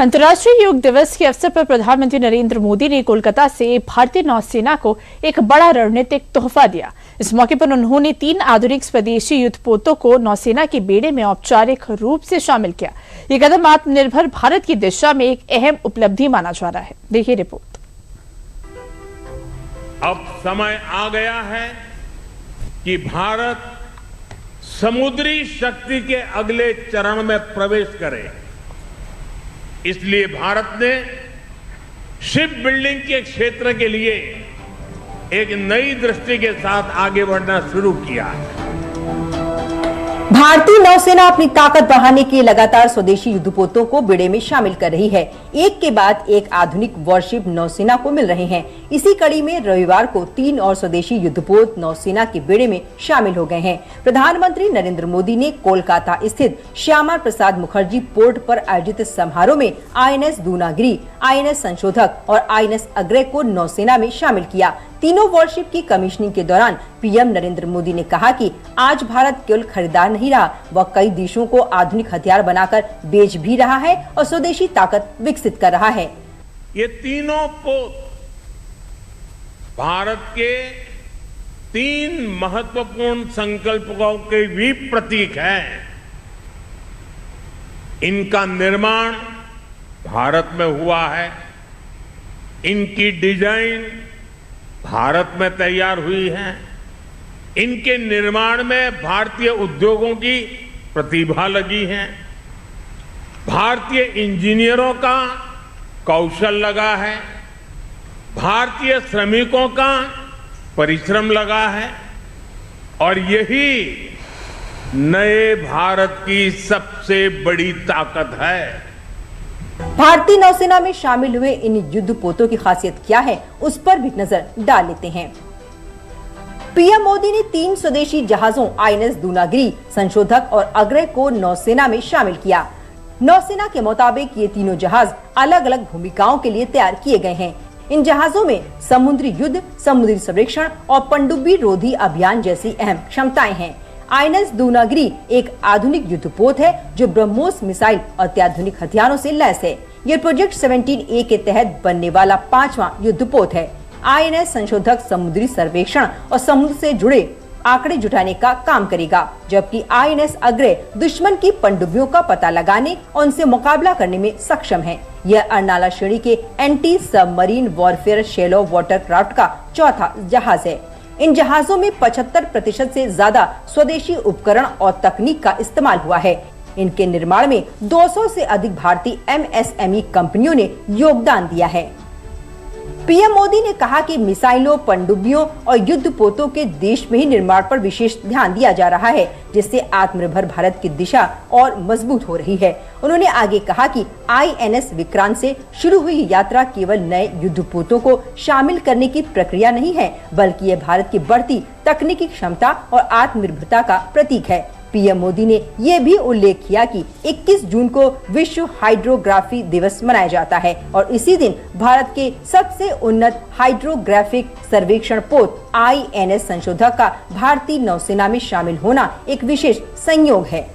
अंतर्राष्ट्रीय योग दिवस के अवसर पर प्रधानमंत्री नरेंद्र मोदी ने कोलकाता से भारतीय नौसेना को एक बड़ा रणनीतिक तोहफा दिया। इस मौके पर उन्होंने 3 आधुनिक स्वदेशी युद्धपोतों को नौसेना के बेड़े में औपचारिक रूप से शामिल किया। ये कदम आत्मनिर्भर भारत की दिशा में एक अहम उपलब्धि माना जा रहा है। देखिए रिपोर्ट। अब समय आ गया है कि भारत समुद्री शक्ति के अगले चरण में प्रवेश करे। इसलिए भारत ने शिप बिल्डिंग के क्षेत्र के लिए एक नई दृष्टि के साथ आगे बढ़ना शुरू किया है। भारतीय नौसेना अपनी ताकत बढ़ाने के लिए लगातार स्वदेशी युद्धपोतों को बेड़े में शामिल कर रही है। एक के बाद एक आधुनिक वॉरशिप नौसेना को मिल रहे हैं। इसी कड़ी में रविवार को 3 और स्वदेशी युद्धपोत नौसेना के बेड़े में शामिल हो गए हैं। प्रधानमंत्री नरेंद्र मोदी ने कोलकाता स्थित श्यामा प्रसाद मुखर्जी पोर्ट पर आयोजित समारोह में आईएनएस दूनागिरी, आईएनएस संशोधक और आईएनएस अग्रय को नौसेना में शामिल किया। तीनों वॉरशिप की कमीशनिंग के दौरान पीएम नरेंद्र मोदी ने कहा कि आज भारत केवल खरीदार नहीं रहा, वह कई देशों को आधुनिक हथियार बनाकर बेच भी रहा है और स्वदेशी ताकत विकसित कर रहा है। ये तीनों पोत भारत के 3 महत्वपूर्ण संकल्पों के भी प्रतीक हैं। इनका निर्माण भारत में हुआ है, इनकी डिजाइन भारत में तैयार हुई है, इनके निर्माण में भारतीय उद्योगों की प्रतिभा लगी है, भारतीय इंजीनियरों का कौशल लगा है, भारतीय श्रमिकों का परिश्रम लगा है और यही नए भारत की सबसे बड़ी ताकत है। भारतीय नौसेना में शामिल हुए इन युद्धपोतों की खासियत क्या है, उस पर भी नजर डाल लेते हैं। पीएम मोदी ने 3 स्वदेशी जहाजों आईएनएस दूनागिरी, संशोधक और अग्रय को नौसेना में शामिल किया। नौसेना के मुताबिक ये तीनों जहाज अलग अलग भूमिकाओं के लिए तैयार किए गए हैं। इन जहाजों में समुद्री युद्ध, समुद्री सर्वेक्षण और पनडुब्बी रोधी अभियान जैसी अहम क्षमताएं हैं। आईएनएस दूनागिरी एक आधुनिक युद्धपोत है जो ब्रह्मोस मिसाइल और अत्याधुनिक हथियारों से लैस है। यह प्रोजेक्ट 17A के तहत बनने वाला 5वां युद्धपोत है। आईएनएस संशोधक समुद्री सर्वेक्षण और समुद्र से जुड़े आंकड़े जुटाने का काम करेगा, जबकि आईएनएस अग्रय दुश्मन की पनडुब्बियों का पता लगाने और उनसे मुकाबला करने में सक्षम है। यह अर्नाला श्रेणी के anti submarine warfare shallow watercraft का चौथा जहाज है। इन जहाजों में 75% से ज्यादा स्वदेशी उपकरण और तकनीक का इस्तेमाल हुआ है। इनके निर्माण में 200 से अधिक भारतीय एमएसएमई कंपनियों ने योगदान दिया है। पीएम मोदी ने कहा कि मिसाइलों, पनडुब्बियों और युद्धपोतों के देश में ही निर्माण पर विशेष ध्यान दिया जा रहा है, जिससे आत्मनिर्भर भारत की दिशा और मजबूत हो रही है। उन्होंने आगे कहा कि आईएनएस विक्रांत से शुरू हुई यात्रा केवल नए युद्धपोतों को शामिल करने की प्रक्रिया नहीं है, बल्कि यह भारत की बढ़ती तकनीकी क्षमता और आत्मनिर्भरता का प्रतीक है। पीएम मोदी ने यह भी उल्लेख किया कि 21 जून को विश्व हाइड्रोग्राफी दिवस मनाया जाता है और इसी दिन भारत के सबसे उन्नत हाइड्रोग्राफिक सर्वेक्षण पोत आईएनएस संशोधक का भारतीय नौसेना में शामिल होना एक विशेष संयोग है।